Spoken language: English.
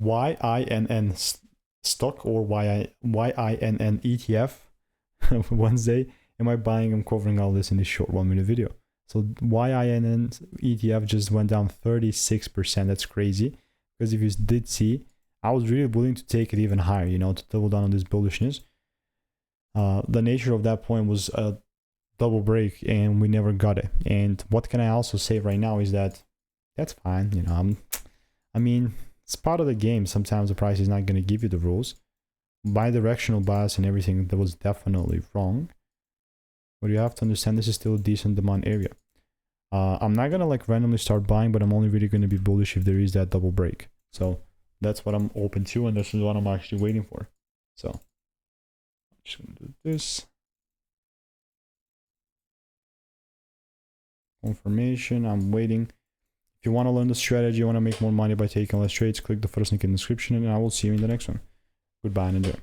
YINN stock or YINN ETF Wednesday. Am I buying? I'm covering all this in this short 1 minute video. So YINN ETF just went down 36%. That's crazy. Because if you did see, I was really willing to take it even higher, you know, to double down on this bullishness. The nature of that point was a double break and we never got it. And what can I also say right now is that that's fine. You know, I mean, it's part of the game. Sometimes the price is not going to give you the rules. Bi-directional bias and everything, that was definitely wrong. But you have to understand this is still a decent demand area. I'm not going to like randomly start buying, but I'm only really going to be bullish if there is that double break. So that's what I'm open to, and this is what I'm actually waiting for. So I'm just going to do this. Confirmation, I'm waiting. If you want to learn the strategy, you want to make more money by taking less trades, click the first link in the description, and I will see you in the next one. Goodbye and enjoy.